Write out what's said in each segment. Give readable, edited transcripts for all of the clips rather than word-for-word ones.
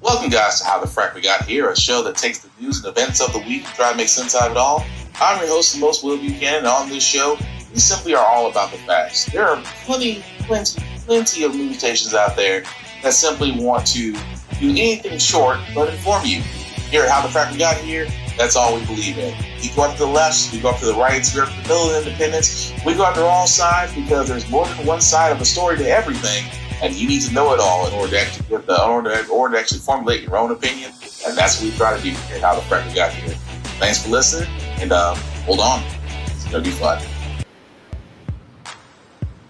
Welcome, guys, to How the Frack We Got Here, a show that takes the news and events of the week and try to make sense out of it all. I'm your host, the most Will Buchanan, and on this show, we simply are all about the facts. There are plenty of news stations out there that simply want to do anything short but inform you. Here at How the Frack We Got Here, that's all we believe in. We go up to the left, we go up to the right, we go up to the middle of independence. We go after all sides because there's more than one side of a story to everything. And you need to know it all in order to actually formulate your own opinion. And that's what we try to do here at How the Frack We Got Here. Thanks for listening, and hold on. It's going to be fun.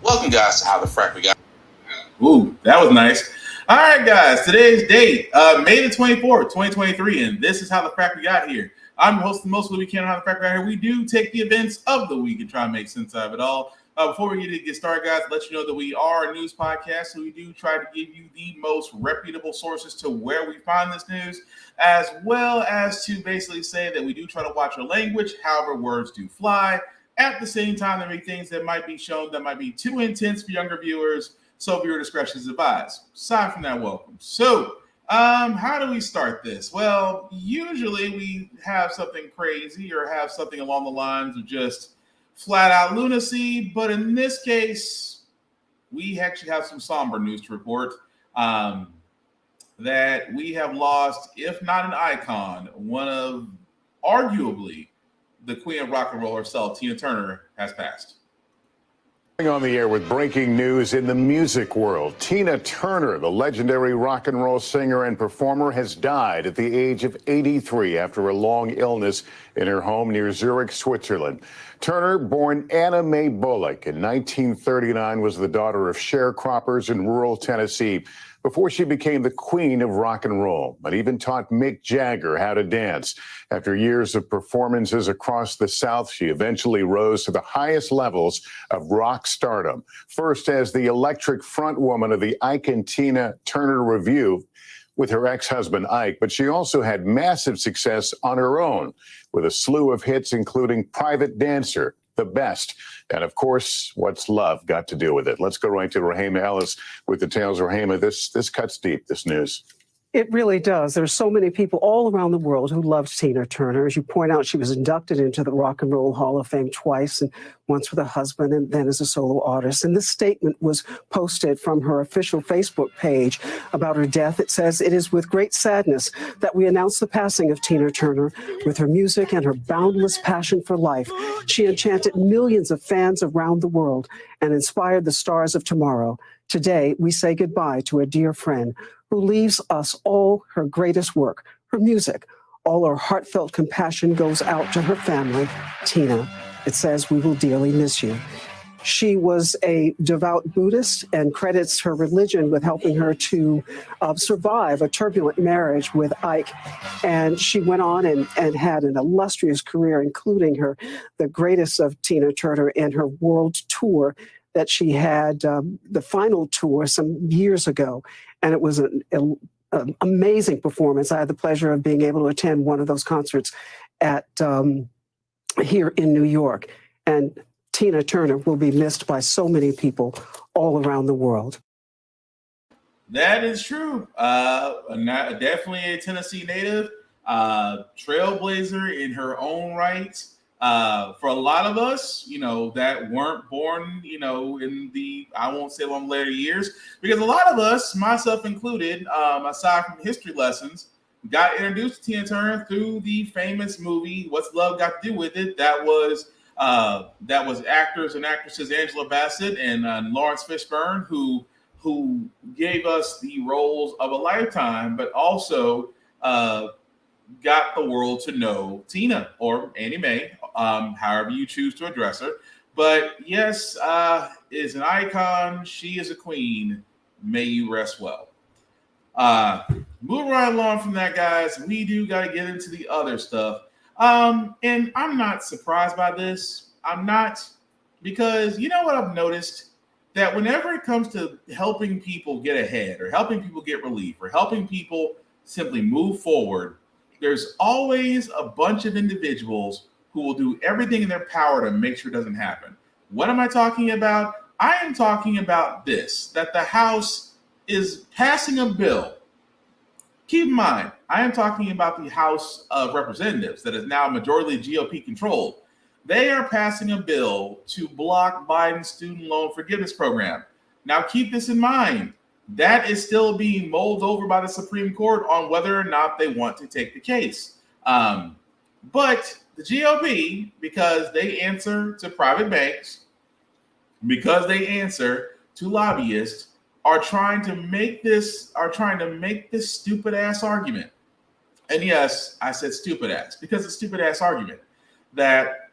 Welcome, guys, to How the Frack We Got Here. Ooh, that was nice. All right, guys, today's date, May the 24th, 2023, and this is How the Frack We Got Here. I'm your host, the most we can on How the Frack We Got Here. We do take the events of the week and try to make sense of it all. Before we get started, guys, let you know that we are a news podcast, so we do try to give you the most reputable sources to where we find this news, as well as to basically say that we do try to watch our language, however words do fly. At the same time, there may be things that might be shown that might be too intense for younger viewers, so viewer discretion is advised. Aside from that, welcome. So, how do we start this? Well, usually we have something crazy or have something along the lines of just flat out lunacy, but in this case, we actually have some somber news to report that we have lost, if not an icon, one of arguably the queen of rock and roll herself, Tina Turner, has passed. On the air with breaking news in the music world. Tina Turner, the legendary rock and roll singer and performer, has died at the age of 83 after a long illness in her home near Zurich, Switzerland. Turner, born Anna Mae Bullock in 1939, was the daughter of sharecroppers in rural Tennessee before she became the queen of rock and roll, but even taught Mick Jagger how to dance. After years of performances across the South, she eventually rose to the highest levels of rock stardom. First as the electric frontwoman of the Ike and Tina Turner Revue with her ex-husband Ike, but she also had massive success on her own with a slew of hits, including Private Dancer, The Best, and of course, What's Love Got to Do with It? Let's go right to Rahema Ellis with the tales. Rahema, this cuts deep, this news. It really does. There's so many people all around the world who loved Tina Turner. As you point out, she was inducted into the Rock and Roll Hall of Fame twice, and once with a husband and then as a solo artist. And this statement was posted from her official Facebook page about her death. It says, "It is with great sadness that we announce the passing of Tina Turner. With her music and her boundless passion for life, she enchanted millions of fans around the world and inspired the stars of tomorrow. Today, we say goodbye to a dear friend who leaves us all her greatest work, her music. All our heartfelt compassion goes out to her family, Tina." It says, "We will dearly miss you." She was a devout Buddhist and credits her religion with helping her to survive a turbulent marriage with Ike. And she went on and had an illustrious career, including the greatest of Tina Turner in her world tour that she had, the final tour some years ago. And it was an amazing performance. I had the pleasure of being able to attend one of those concerts at here in New York. And Tina Turner will be missed by so many people all around the world. That is true. Definitely a Tennessee native, trailblazer in her own right. For a lot of us, that weren't born, in the, I won't say long later years, because a lot of us, myself included, aside from history lessons, got introduced to Tina Turner through the famous movie, What's Love Got to Do with It? That was actors and actresses Angela Bassett and Lawrence Fishburne, who gave us the roles of a lifetime, but also got the world to know Tina, or Annie Mae, however you choose to address her. But yes, is an icon. She is a queen. May you rest well. Moving right along from that, guys, we do got to get into the other stuff. And I'm not surprised by this. I'm not, because you know what I've noticed? That whenever it comes to helping people get ahead or helping people get relief or helping people simply move forward, there's always a bunch of individuals who will do everything in their power to make sure it doesn't happen. What am I talking about? I am talking about this, that the House is passing a bill Keep in mind, I am talking about the House of Representatives that is now majority GOP controlled. They are passing a bill to block Biden's student loan forgiveness program. Now, keep this in mind. That is still being mulled over by the Supreme Court on whether or not they want to take the case. But the GOP, because they answer to private banks, because they answer to lobbyists, are trying to make this stupid ass argument. And yes, I said stupid ass because it's a stupid ass argument that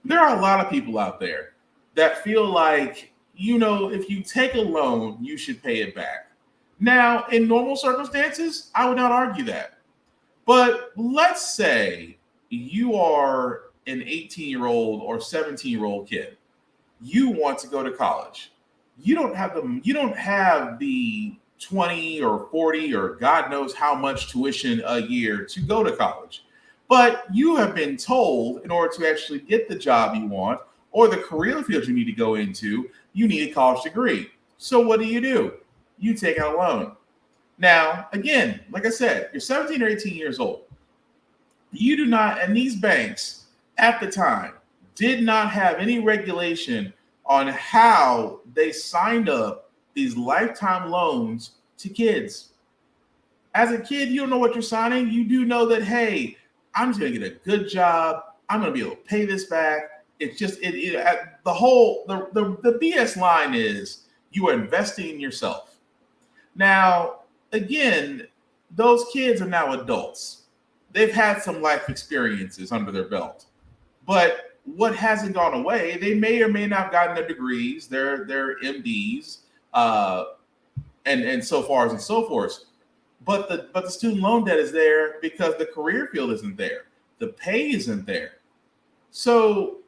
there are a lot of people out there that feel like, if you take a loan, you should pay it back. Now, in normal circumstances, I would not argue that. But let's say you are an 18-year-old or 17-year-old kid. You want to go to college. You don't have the 20 or 40 or God knows how much tuition a year to go to college. But you have been told in order to actually get the job you want or the career field you need to go into, you need a college degree. So what do? You take out a loan. Now, again, like I said, you're 17 or 18 years old. You do not, and these banks at the time did not have any regulation on how they signed up these lifetime loans to kids. As a kid, you don't know what you're signing. You do know that, hey, I'm just going to get a good job. I'm going to be able to pay this back. It's just the BS line is you are investing in yourself. Now, again, those kids are now adults. They've had some life experiences under their belt. But what hasn't gone away, they may or may not have gotten their degrees, their MDs, and so far and so forth. But the student loan debt is there because the career field isn't there. The pay isn't there. So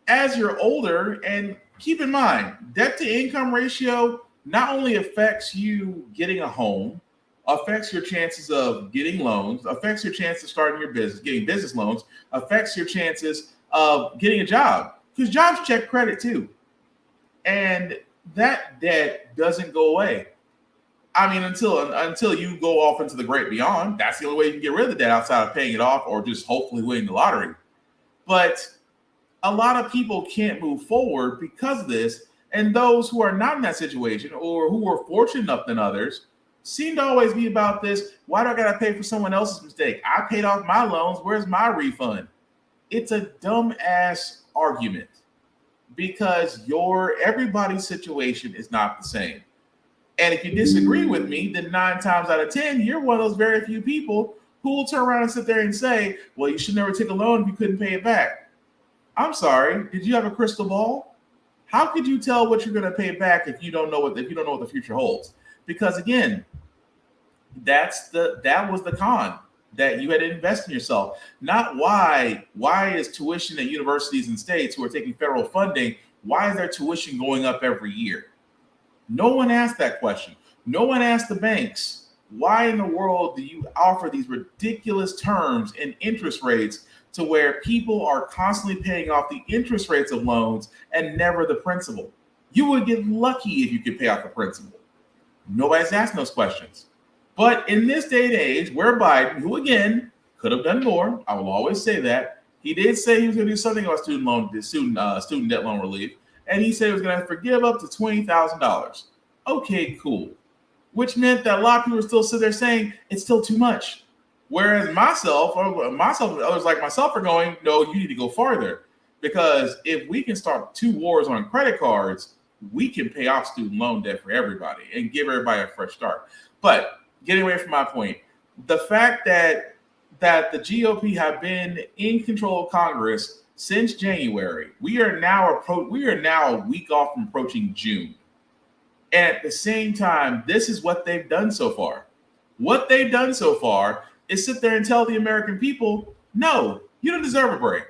as you're older, and keep in mind, debt to income ratio not only affects you getting a home, affects your chances of getting loans, affects your chances of starting your business, getting business loans, affects your chances of getting a job, because jobs check credit too. And that debt doesn't go away. I mean, until you go off into the great beyond, that's the only way you can get rid of the debt outside of paying it off or just hopefully winning the lottery. But a lot of people can't move forward because of this. And those who are not in that situation or who are fortunate enough than others seem to always be about this. Why do I got to pay for someone else's mistake? I paid off my loans. Where's my refund? It's a dumb ass argument because everybody's situation is not the same. And if you disagree with me, then 9 times out of 10, you're one of those very few people who will turn around and sit there and say, well, you should never take a loan if you couldn't pay it back. I'm sorry. Did you have a crystal ball? How could you tell what you're going to pay back if you don't know what the future holds? Because again, that was the con, that you had to invest in yourself. Not why is tuition at universities and states who are taking federal funding, why is their tuition going up every year? No one asked that question. No one asked the banks, why in the world do you offer these ridiculous terms and interest rates to where people are constantly paying off the interest rates of loans and never the principal? You would get lucky if you could pay off the principal. Nobody's asking those questions. But in this day and age, where Biden, who again could have done more, I will always say that, he did say he was going to do something about student debt loan relief, and he said he was going to forgive up to $20,000. Okay, cool. Which meant that a lot of people were still sitting there saying it's still too much. Whereas myself and others like myself are going, no, you need to go farther. Because if we can start 2 wars on credit cards, we can pay off student loan debt for everybody and give everybody a fresh start. But getting away from my point, the fact that the GOP have been in control of Congress since January, we are now a week off from approaching June. And at the same time, this is what they've done so far. What they've done so far is sit there and tell the American people, no, you don't deserve a break.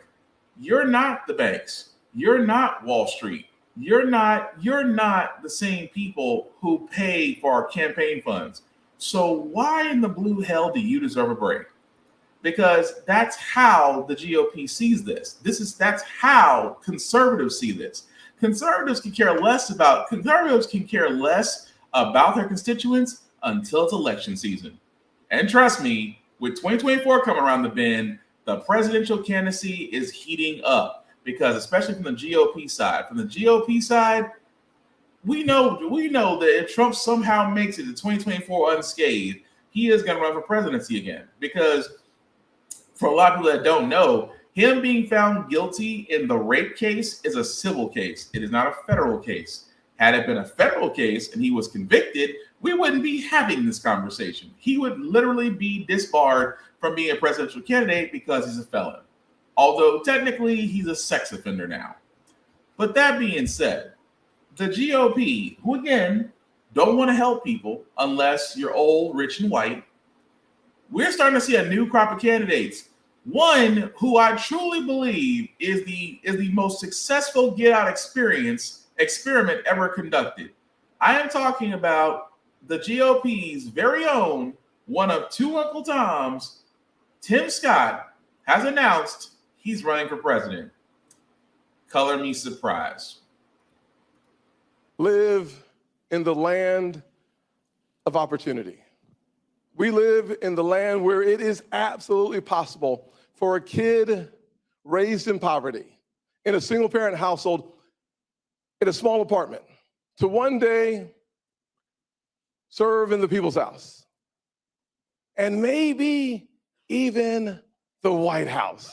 You're not the banks. You're not Wall Street. You're not the same people who pay for our campaign funds. So why in the blue hell do you deserve a break? Because that's how the GOP sees this. That's how conservatives see this. Conservatives can care less about their constituents until it's election season. And trust me, with 2024 coming around the bend, the presidential candidacy is heating up because, especially from the GOP side, we know that if Trump somehow makes it to 2024 unscathed, he is going to run for presidency again. Because for a lot of people that don't know, him being found guilty in the rape case is a civil case. It is not a federal case. Had it been a federal case and he was convicted, we wouldn't be having this conversation. He would literally be disbarred from being a presidential candidate because he's a felon. Although technically he's a sex offender now. But that being said, the GOP, who again don't want to help people unless you're old, rich, and white, we're starting to see a new crop of candidates. One who I truly believe is the most successful get out experiment ever conducted. I am talking about the GOP's very own, one of two Uncle Toms, Tim Scott, has announced he's running for president. Color me surprised. Live in the land of opportunity. We live in the land where it is absolutely possible for a kid raised in poverty, in a single-parent household, in a small apartment, to one day serve in the People's House, and maybe even the White House.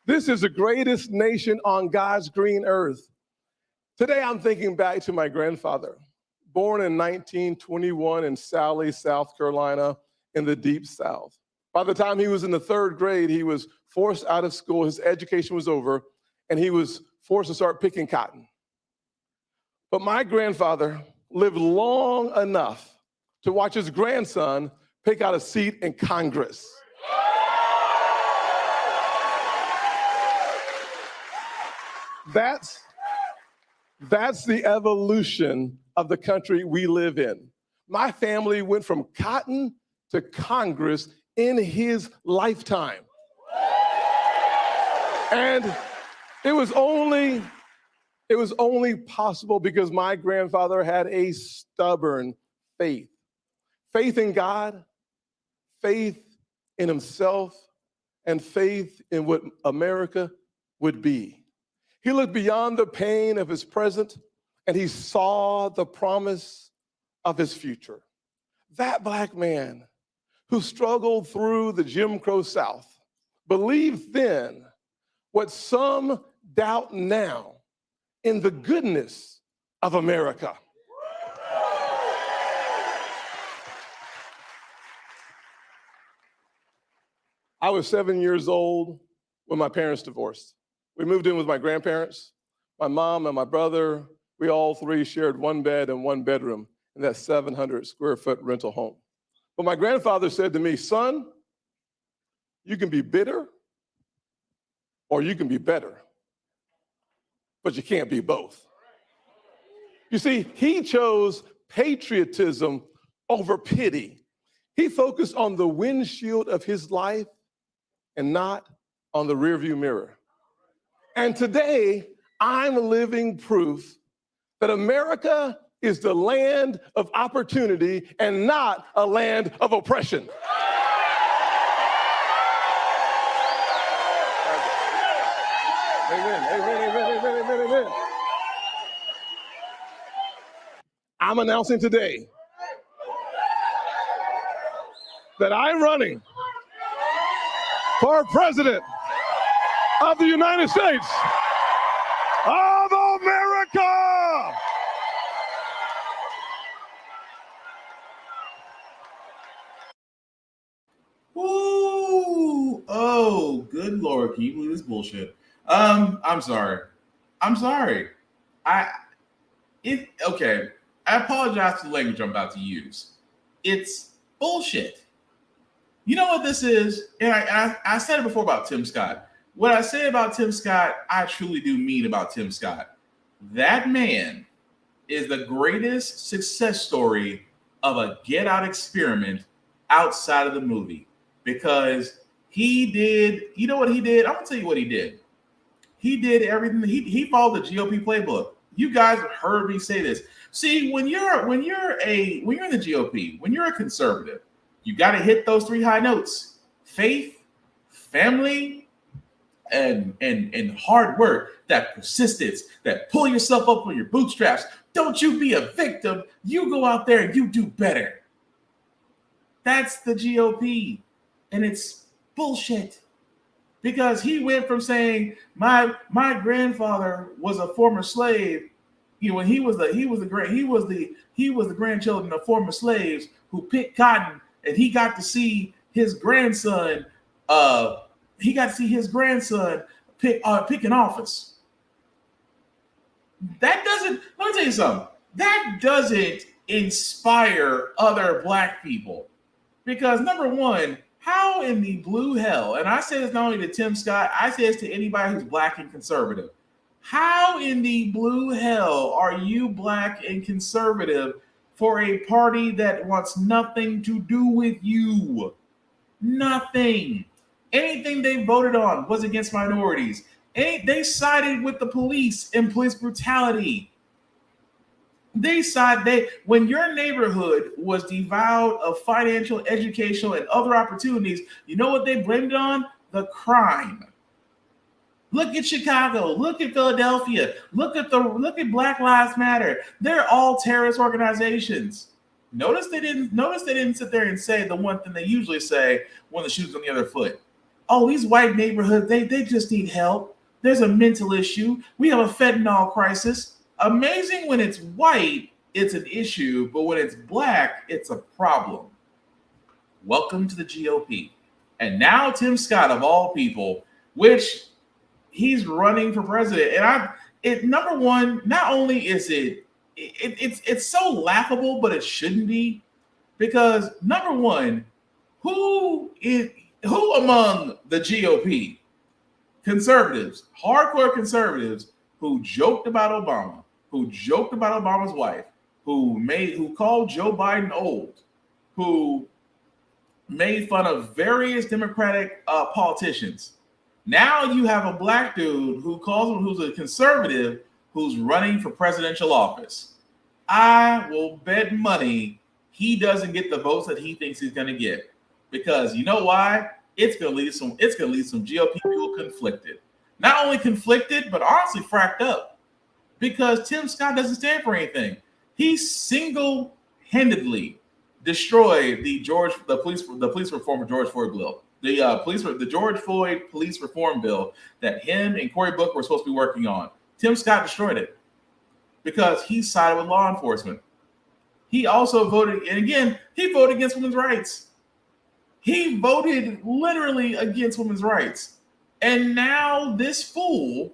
This is the greatest nation on God's green earth. Today, I'm thinking back to my grandfather, born in 1921 in Sally, South Carolina, in the Deep South. By the time he was in the third grade, he was forced out of school. His education was over, and he was forced to start picking cotton. But my grandfather lived long enough to watch his grandson pick out a seat in Congress. That's the evolution of the country we live in. My family went from cotton to Congress in his lifetime. And it was only possible because my grandfather had a stubborn faith. Faith in God, faith in himself, and faith in what America would be. He looked beyond the pain of his present, and he saw the promise of his future. That black man who struggled through the Jim Crow South believed then what some doubt now in the goodness of America. I was 7 years old when my parents divorced. We moved in with my grandparents. My mom and my brother, we all three shared one bed and one bedroom in that 700 square foot rental home. But my grandfather said to me, son, you can be bitter or you can be better, but you can't be both. You see, he chose patriotism over pity. He focused on the windshield of his life and not on the rearview mirror. And today, I'm living proof that America is the land of opportunity and not a land of oppression. Amen, amen, amen, amen, amen, amen. I'm announcing today that I'm running for president of the United States of America. Ooh, oh, good Lord. Can you believe this bullshit? I'm sorry. Okay. I apologize for the language I'm about to use. It's bullshit. You know what this is? And I said it before about Tim Scott. What I say about Tim Scott, I truly do mean about Tim Scott. That man is the greatest success story of a get out experiment outside of the movie. Because he did, you know what he did? I'm going to tell you what he did. He did everything. He followed the GOP playbook. You guys have heard me say this. See, when you're in the GOP, when you're a conservative, you got to hit those 3 high notes: faith, family, and hard work. That persistence, that pull yourself up on your bootstraps. Don't you be a victim. You go out there and you do better. That's the GOP, and it's bullshit. Because he went from saying my grandfather was a former slave, when he was the grandchildren of former slaves who picked cotton, and he got to see his grandson pick an office. That doesn't. Let me tell you something. That doesn't inspire other black people, because number one, how in the blue hell, and I say this not only to Tim Scott, I say this to anybody who's black and conservative. How in the blue hell are you black and conservative for a party that wants nothing to do with you? Nothing. Anything they voted on was against minorities. They sided with the police and police brutality. When your neighborhood was devoid of financial, educational, and other opportunities, you know what they blamed it on? The crime. Look at Chicago. Look at Philadelphia. Look at Black Lives Matter. They're all terrorist organizations. Notice they didn't sit there and say the one thing they usually say when the shoe's on the other foot. Oh, these white neighborhoods, they just need help. There's a mental issue. We have a fentanyl crisis. Amazing when it's white, it's an issue, but when it's black, it's a problem. Welcome to the GOP. And now Tim Scott, of all people, which he's running for president. And number one, not only is it's so laughable, but it shouldn't be, because number one, who among the GOP conservatives, hardcore conservatives, who joked about Obama, who joked about Obama's wife, who called Joe Biden old, who made fun of various Democratic politicians. Now you have a black dude who's a conservative, who's running for presidential office. I will bet money he doesn't get the votes that he thinks he's going to get, because you know why? It's going to leave some GOP people conflicted. Not only conflicted, but honestly fracked up. Because Tim Scott doesn't stand for anything. He single-handedly destroyed the police reform of George Floyd bill, the George Floyd police reform bill that him and Cory Booker were supposed to be working on. Tim Scott destroyed it because he sided with law enforcement. He also voted, and again, he voted against women's rights. He voted literally against women's rights, and now this fool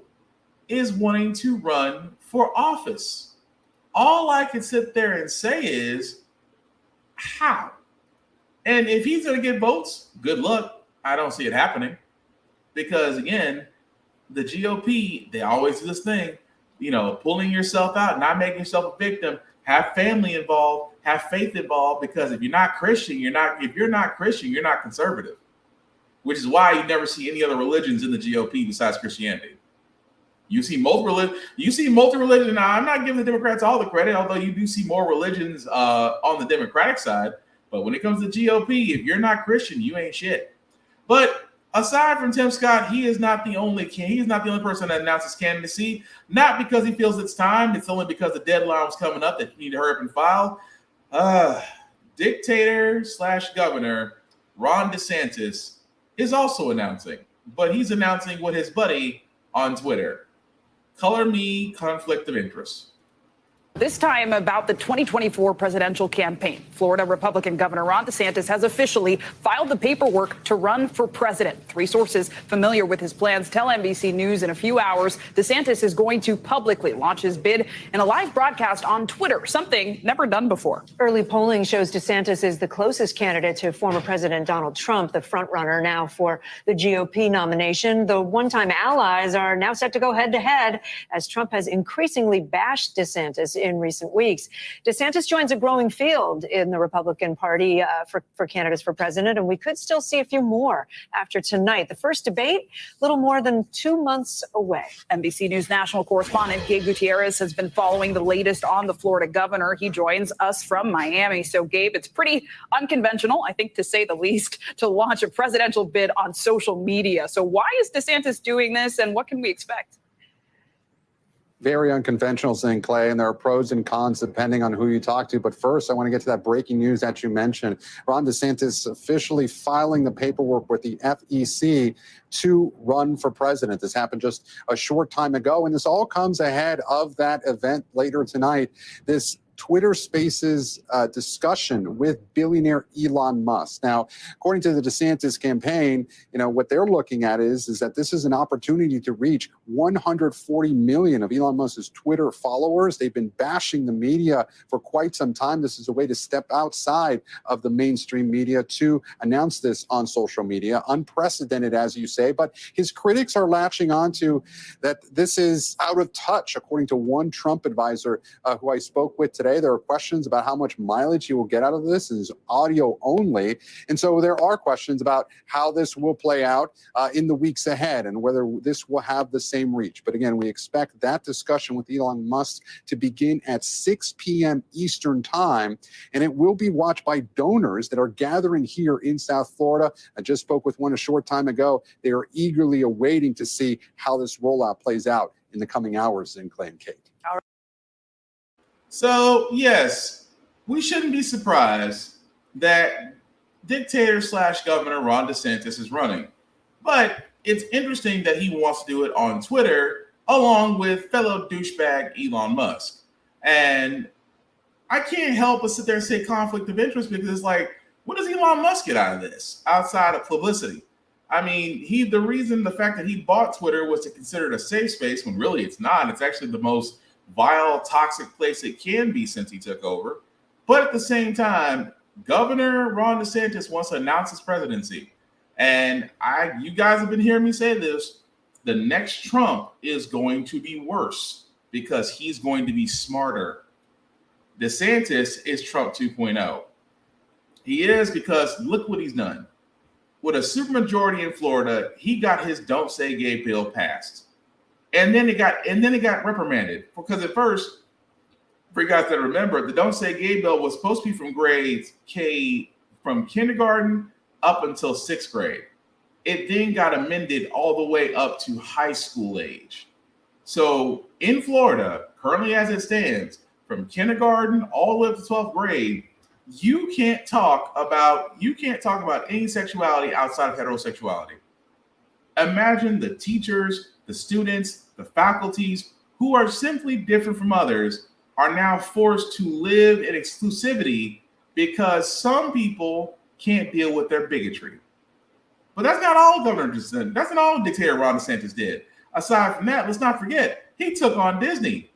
is wanting to run for office. All I can sit there and say is, how? And if he's going to get votes, good luck. I don't see it happening. Because again, the GOP, they always do this thing, pulling yourself out, not making yourself a victim, have family involved, have faith involved, because if you're not Christian, you're not conservative. Which is why you never see any other religions in the GOP besides Christianity. You see multi-religion. Now, I'm not giving the Democrats all the credit, although you do see more religions on the Democratic side. But when it comes to GOP, if you're not Christian, you ain't shit. But aside from Tim Scott, he is not the only person that announced his candidacy. Not because he feels it's time. It's only because the deadline was coming up that he needed to hurry up and file. Dictator/governor Ron DeSantis is also announcing, but he's announcing with his buddy on Twitter. Color me conflict of interest. This time about the 2024 presidential campaign. Florida Republican Governor Ron DeSantis has officially filed the paperwork to run for president. 3 sources familiar with his plans tell NBC News in a few hours DeSantis is going to publicly launch his bid in a live broadcast on Twitter, something never done before. Early polling shows DeSantis is the closest candidate to former President Donald Trump, the frontrunner now for the GOP nomination. The one-time allies are now set to go head-to-head as Trump has increasingly bashed DeSantis in recent weeks. DeSantis joins a growing field in the Republican Party for candidates for president, and we could still see a few more after tonight. The first debate, a little more than 2 months away. NBC News national correspondent Gabe Gutierrez has been following the latest on the Florida governor. He joins us from Miami. So, Gabe, it's pretty unconventional, I think, to say the least, to launch a presidential bid on social media. So why is DeSantis doing this, and what can we expect? Very unconventional thing, Clay, and there are pros and cons depending on who you talk to. But first, I want to get to that breaking news that you mentioned. Ron DeSantis officially filing the paperwork with the FEC to run for president. This happened just a short time ago, and this all comes ahead of that event later tonight. This Twitter Spaces discussion with billionaire Elon Musk. Now, according to the DeSantis campaign, what they're looking at is that this is an opportunity to reach 140 million of Elon Musk's Twitter followers. They've been bashing the media for quite some time. This is a way to step outside of the mainstream media to announce this on social media. Unprecedented, as you say, but his critics are latching onto that this is out of touch, according to one Trump advisor who I spoke with today. There are questions about how much mileage he will get out of this. It is audio only. And so there are questions about how this will play out in the weeks ahead and whether this will have the same reach. But again, we expect that discussion with Elon Musk to begin at 6 p.m. Eastern time, and it will be watched by donors that are gathering here in South Florida. I just spoke with one a short time ago. They are eagerly awaiting to see how this rollout plays out in the coming hours in Clay and Kate. So, yes, we shouldn't be surprised that dictator/governor Ron DeSantis is running. But it's interesting that he wants to do it on Twitter along with fellow douchebag Elon Musk. And I can't help but sit there and say conflict of interest, because it's like, what does Elon Musk get out of this outside of publicity? I mean, the fact that he bought Twitter was to consider it a safe space, when really it's not. It's actually the most vile, toxic place it can be since he took over. But at the same time, Governor Ron DeSantis wants to announce his presidency. And you guys have been hearing me say this, the next Trump is going to be worse because he's going to be smarter. DeSantis is Trump 2.0. He is, because look what he's done. With a supermajority in Florida, he got his Don't Say Gay bill passed. And then it got reprimanded, because at first, for you guys that remember, the Don't Say Gay bill was supposed to be from grades K, from kindergarten up until 6th grade. It then got amended all the way up to high school age. So in Florida, currently as it stands, from kindergarten all the way up to 12th grade, you can't talk about any sexuality outside of heterosexuality. Imagine the teachers, the students, the faculties who are simply different from others are now forced to live in exclusivity because some people can't deal with their bigotry. But that's not all That's not all Dictator Ron DeSantis did. Aside from that, let's not forget, he took on Disney,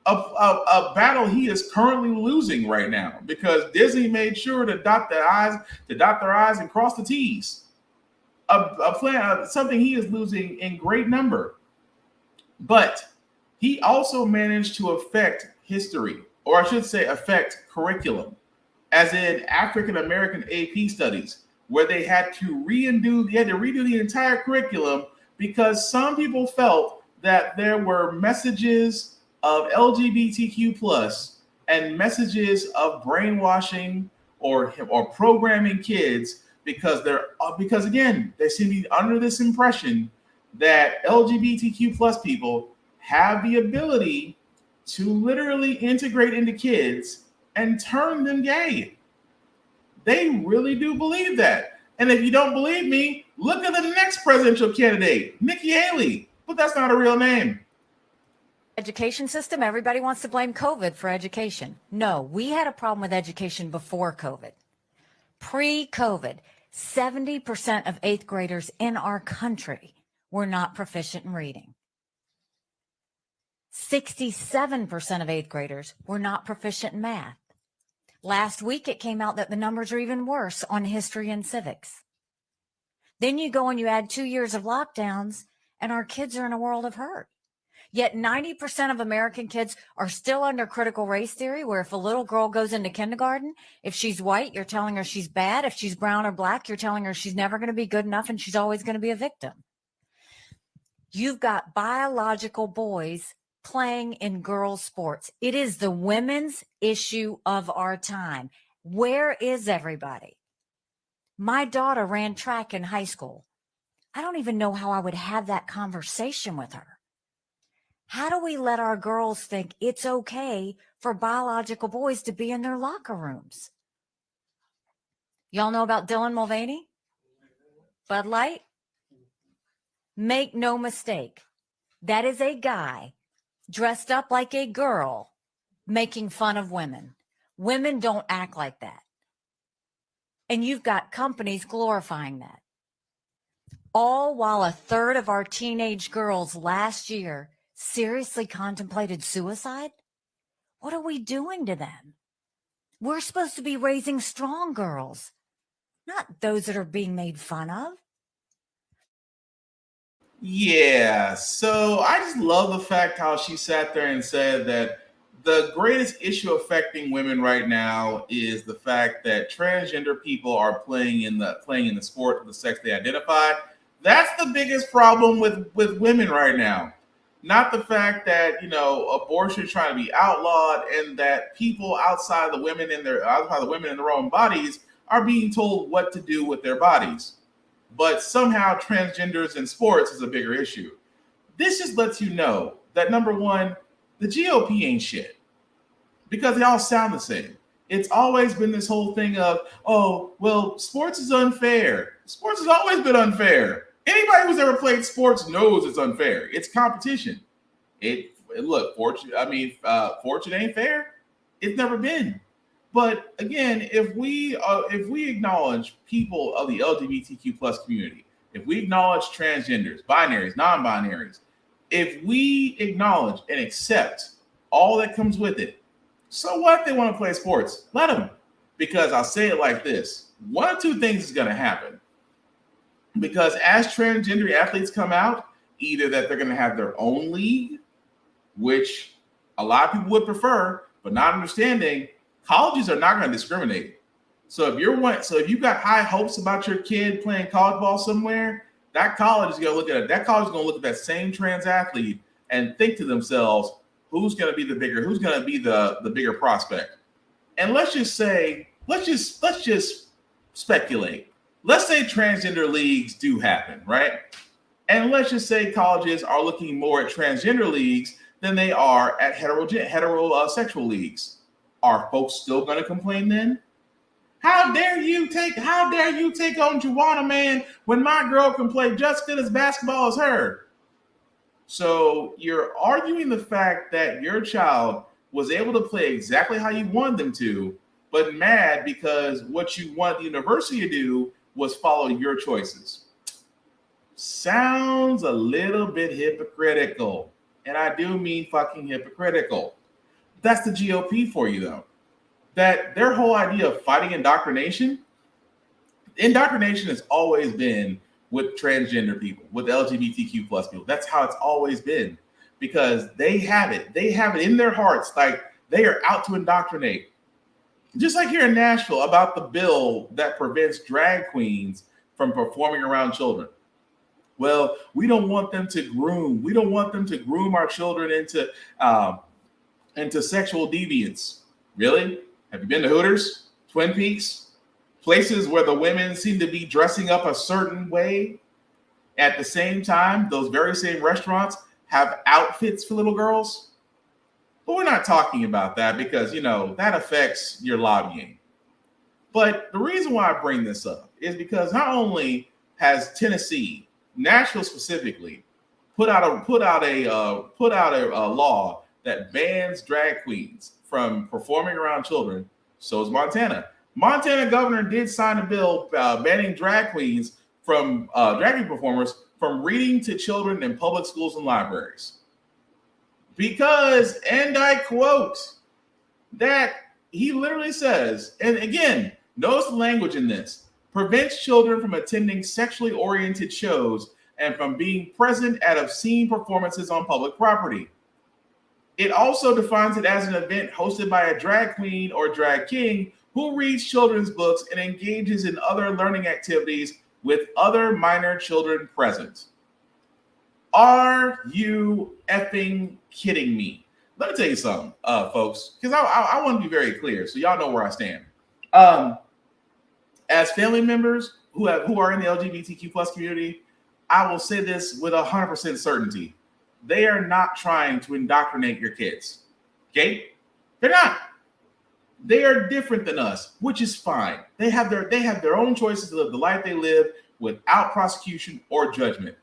a battle he is currently losing right now, because Disney made sure to dot their I's and cross the T's. Something he is losing in great number. But he also managed to affect history, or I should say affect curriculum, as in African American AP studies, where they had to redo the entire curriculum because some people felt that there were messages of LGBTQ plus and messages of brainwashing or programming kids, because again, they seem to be under this impression that LGBTQ plus people have the ability to literally integrate into kids and turn them gay. They really do believe that. And if you don't believe me, look at the next presidential candidate, Nikki Haley. But that's not a real name. Education system, everybody wants to blame COVID for education. No, we had a problem with education before COVID. Pre-COVID, 70% of 8th graders in our country were not proficient in reading. 67% of 8th graders were not proficient in math. Last week, it came out that the numbers are even worse on history and civics. Then you go and you add 2 years of lockdowns, and our kids are in a world of hurt. Yet 90% of American kids are still under critical race theory, where if a little girl goes into kindergarten, if she's white, you're telling her she's bad. If she's brown or black, you're telling her she's never going to be good enough and she's always going to be a victim. You've got biological boys playing in girls' sports. It is the women's issue of our time. Where is everybody? My daughter ran track in high school. I don't even know how I would have that conversation with her. How do we let our girls think it's okay for biological boys to be in their locker rooms? Y'all know about Dylan Mulvaney? Bud Light? Make no mistake. That is a guy dressed up like a girl making fun of women. Women don't act like that. And you've got companies glorifying that. All while a third of our teenage girls last year seriously contemplated suicide. What are we doing to them? We're supposed to be raising strong girls, not those that are being made fun of. Yeah, so I just love the fact how she sat there and said that the greatest issue affecting women right now is the fact that transgender people are playing in the sport of the sex they identify. That's the biggest problem with women right now. Not the fact that, abortion is trying to be outlawed and that people outside the women in their own bodies are being told what to do with their bodies. But somehow transgenders in sports is a bigger issue. This just lets you know that, number one, the GOP ain't shit because they all sound the same. It's always been this whole thing of, oh, well, sports is unfair. Sports has always been unfair. Anybody who's ever played sports knows it's unfair. It's competition. Fortune ain't fair. It's never been. But again, if we acknowledge people of the LGBTQ plus community, if we acknowledge transgenders, binaries, non-binaries, if we acknowledge and accept all that comes with it, so what if they want to play sports? Let them. Because I'll say it like this. One of two things is going to happen. Because as transgender athletes come out, either that they're going to have their own league, which a lot of people would prefer, but not understanding, colleges are not going to discriminate. So if you've got high hopes about your kid playing college ball somewhere, that college is going to look at that same trans athlete and think to themselves, who's going to be the bigger prospect? And let's just speculate. Let's say transgender leagues do happen, right? And let's just say colleges are looking more at transgender leagues than they are at heterosexual leagues. Are folks still going to complain then? How dare you take on Juwana, man, when my girl can play just as good as basketball as her? So you're arguing the fact that your child was able to play exactly how you wanted them to, but mad because what you want the university to do was follow your choices. Sounds a little bit hypocritical. And I do mean fucking hypocritical. That's the GOP for you, though. That their whole idea of fighting indoctrination has always been with transgender people, with LGBTQ plus people. That's how it's always been, because they have it in their hearts, like they are out to indoctrinate. Just like here in Nashville about the bill that prevents drag queens from performing around children. Well, we don't want them to groom. We don't want them to groom our children into sexual deviance. Really? Have you been to Hooters, Twin Peaks, places where the women seem to be dressing up a certain way? At the same time, those very same restaurants have outfits for little girls. But we're not talking about that because, that affects your lobbying. But the reason why I bring this up is because not only has Tennessee, Nashville specifically, put out a law that bans drag queens from performing around children, so is Montana. Montana governor did sign a bill banning drag queens from drag queen performers from reading to children in public schools and libraries. Because, and I quote, that he literally says, and again, notice the language in this, prevents children from attending sexually oriented shows and from being present at obscene performances on public property. It also defines it as an event hosted by a drag queen or drag king who reads children's books and engages in other learning activities with other minor children present. Are you effing kidding me? Let me tell you something, folks, because I want to be very clear so y'all know where I stand. As family members who are in the LGBTQ plus community, I will say this with 100% certainty. They are not trying to indoctrinate your kids. Okay? They're not. They are different than us, which is fine. They have their own choices to live the life they live without prosecution or judgment.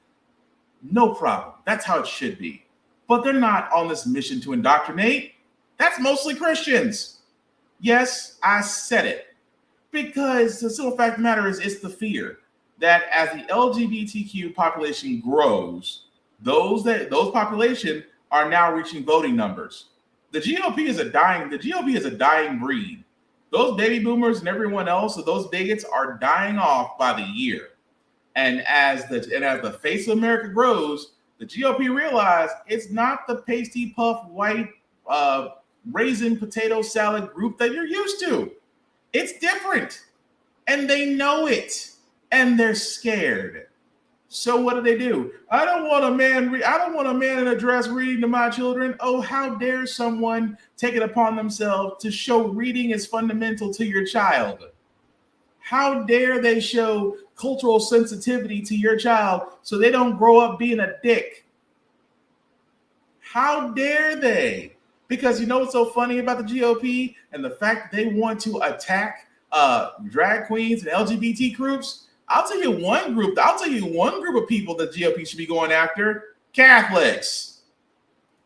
No problem. That's how it should be. But they're not on this mission to indoctrinate. That's mostly Christians. Yes, I said it. Because the simple fact of the matter is it's the fear that as the LGBTQ population grows, those population are now reaching voting numbers. The GOP is a dying breed. Those baby boomers and everyone else, so those bigots are dying off by the year. And as the face of America grows, the GOP realize it's not the pasty puff white raisin potato salad group that you're used to. It's different. And they know it. And they're scared. So what do? I don't want a man in a dress reading to my children. Oh, how dare someone take it upon themselves to show reading is fundamental to your child? How dare they show cultural sensitivity to your child so they don't grow up being a dick? How dare they? Because you know what's so funny about the GOP and the fact that they want to attack drag queens and LGBT groups? I'll tell you one group of people that GOP should be going after: Catholics.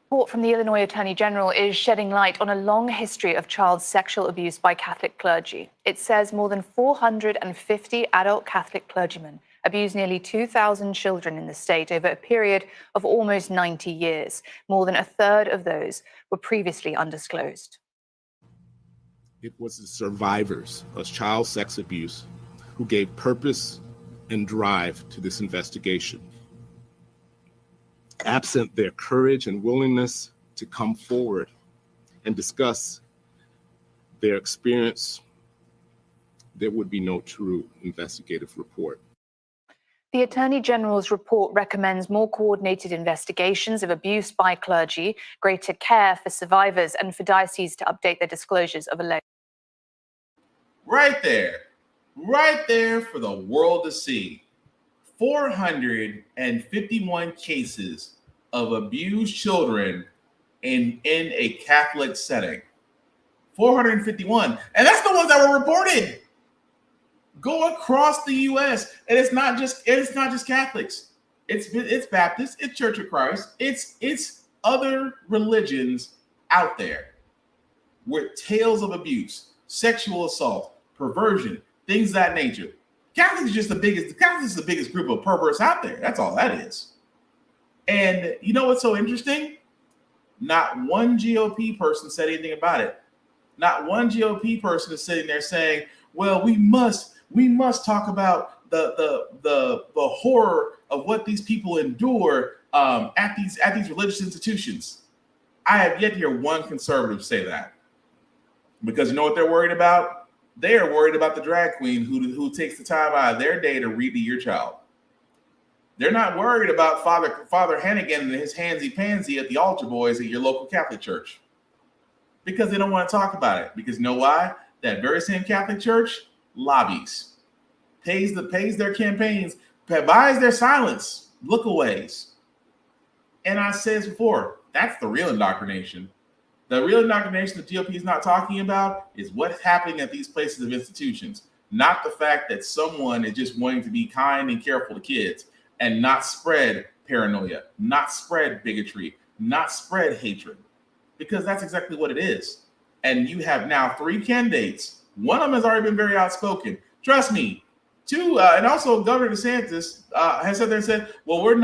Report from the Illinois Attorney General is shedding light on a long history of child sexual abuse by Catholic clergy. It says more than 450 adult Catholic clergymen abused nearly 2,000 children in the state over a period of almost 90 years. More than a third of those were previously undisclosed. It was the survivors of child sex abuse who gave purpose and drive to this investigation. Absent their courage and willingness to come forward and discuss their experience, there would be no true investigative report. The Attorney General's report recommends more coordinated investigations of abuse by clergy, greater care for survivors, and for dioceses to update their disclosures of alleged. Right there for the world to see. 451 cases of abused children in a Catholic setting. 451. And that's the ones that were reported. Go across the U.S. And it's not just Catholics. It's Baptists, it's Church of Christ, it's other religions out there with tales of abuse, sexual assault, perversion, things of that nature. Catholics is the biggest group of perverts out there. That's all that is. And you know what's so interesting? Not one GOP person said anything about it. Not one GOP person is sitting there saying, well, we must talk about the horror of what these people endure at these religious institutions. I have yet to hear one conservative say that. Because you know what they're worried about? They are worried about the drag queen who takes the time out of their day to read to your child. They're not worried about Father Hannigan and his handsy-pansy at the altar boys at your local Catholic church. Because they don't want to talk about it. Because you know why? That very same Catholic church lobbies, pays their campaigns, buys their silence, lookaways. And I said this before, that's the real indoctrination. The real indoctrination the GOP is not talking about is what's happening at these places of institutions, not the fact that someone is just wanting to be kind and careful to kids and not spread paranoia, not spread bigotry, not spread hatred, because that's exactly what it is. And you have now 3 candidates. One of them has already been very outspoken. Trust me. 2, and also Governor DeSantis has said, well, we are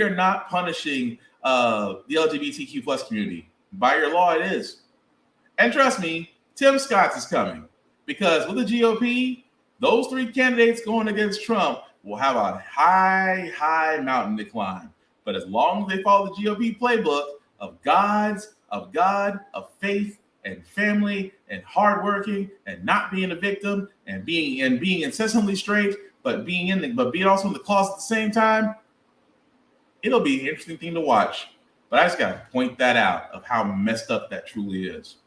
not punishing the LGBTQ plus community. By your law, it is. And trust me, Tim Scott is coming, because with the GOP, those 3 candidates going against Trump, will have a high mountain to climb. But as long as they follow the GOP playbook of God, of faith and family and hardworking and not being a victim and being incessantly straight, but being also in the closet at the same time, it'll be an interesting thing to watch. But I just got to point that out of how messed up that truly is.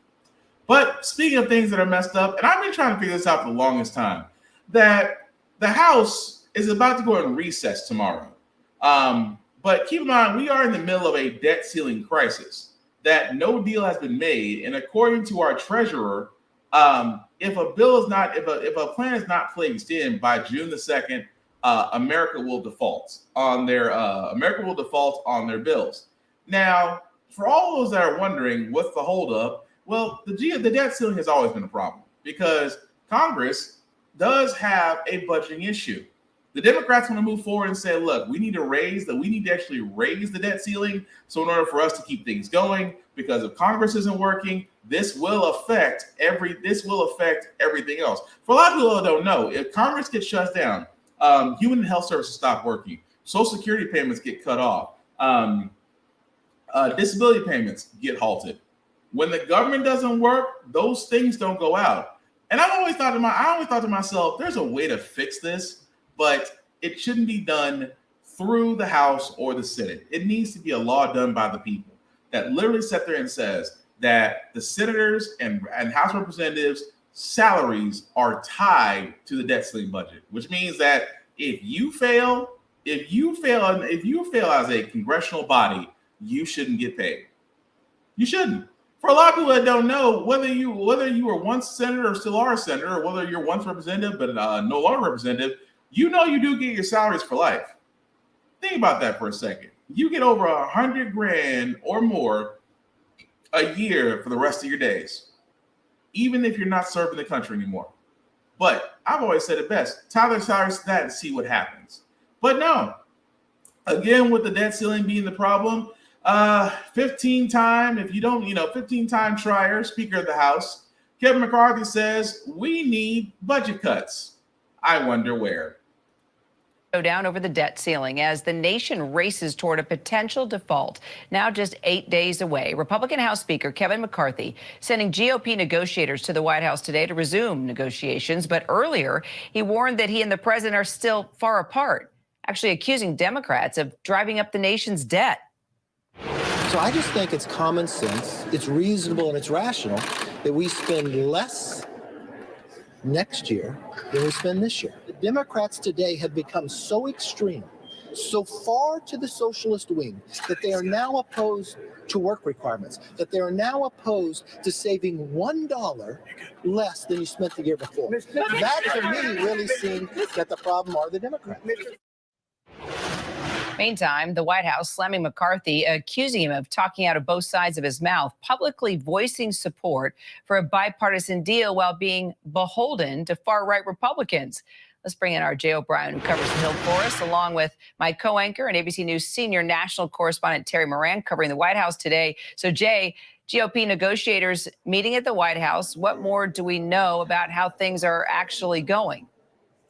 But speaking of things that are messed up, and I've been trying to figure this out for the longest time, that the House is about to go in recess tomorrow. But keep in mind, we are in the middle of a debt ceiling crisis that no deal has been made. And according to our treasurer, if a plan is not placed in by June the 2nd, America will default on their bills. Now, for all those that are wondering what's the holdup, well, the debt ceiling has always been a problem because Congress does have a budgeting issue. The Democrats want to move forward and say, look, we need to actually raise the debt ceiling. So in order for us to keep things going, because if Congress isn't working, this will affect everything else. For a lot of people that don't know, if Congress gets shut down, human and health services stop working, Social Security payments get cut off, disability payments get halted. When the government doesn't work, those things don't go out. And I always thought to myself, there's a way to fix this, but it shouldn't be done through the House or the Senate. It needs to be a law done by the people that literally sit there and says that the senators and House representatives' salaries are tied to the debt ceiling budget, which means that if you fail as a congressional body, you shouldn't get paid. You shouldn't. For a lot of people that don't know, whether you were once senator or still are a senator, or whether you're once representative but no longer representative, you do get your salaries for life. Think about that for a second. You get over $100,000 or more a year for the rest of your days, even if you're not serving the country anymore. But I've always said it best: tie their salaries to that and see what happens. But no, again, with the debt ceiling being the problem, 15-time trier, Speaker of the House, Kevin McCarthy says we need budget cuts. I wonder where. Down over the debt ceiling as the nation races toward a potential default. Now just 8 days away. Republican House Speaker Kevin McCarthy sending GOP negotiators to the White House today to resume negotiations. But earlier, he warned that he and the president are still far apart, actually accusing Democrats of driving up the nation's debt. So I just think it's common sense, it's reasonable, and it's rational that we spend less next year than we spend this year. The Democrats today have become so extreme, so far to the socialist wing, that they are now opposed to work requirements, that they are now opposed to saving $1 less than you spent the year before. That, to me, really seems that the problem are the Democrats. Meantime, the White House slamming McCarthy, accusing him of talking out of both sides of his mouth, publicly voicing support for a bipartisan deal while being beholden to far-right Republicans. Let's bring in our Jay O'Brien, who covers the Hill for us, along with my co-anchor and ABC News senior national correspondent Terry Moran, covering the White House today. So, Jay, GOP negotiators meeting at the White House. What more do we know about how things are actually going?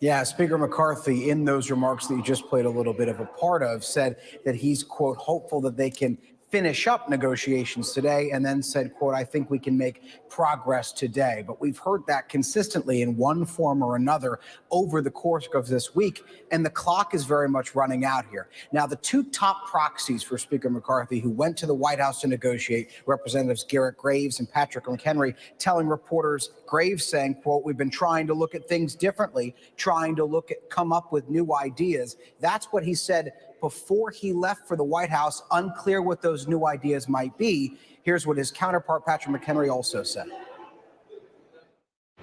Yeah, Speaker McCarthy, in those remarks that you just played a little bit of a part of, said that he's, quote, hopeful that they can finish up negotiations today, and then said, quote, I think we can make progress today. But we've heard that consistently in one form or another over the course of this week, and the clock is very much running out here. Now, the two top proxies for Speaker McCarthy who went to the White House to negotiate, Representatives Garrett Graves and Patrick McHenry, telling reporters, Graves saying, quote, we've been trying to look at things differently, trying to come up with new ideas. That's what he said before he left for the White House, unclear what those new ideas might be. Here's what his counterpart, Patrick McHenry, also said.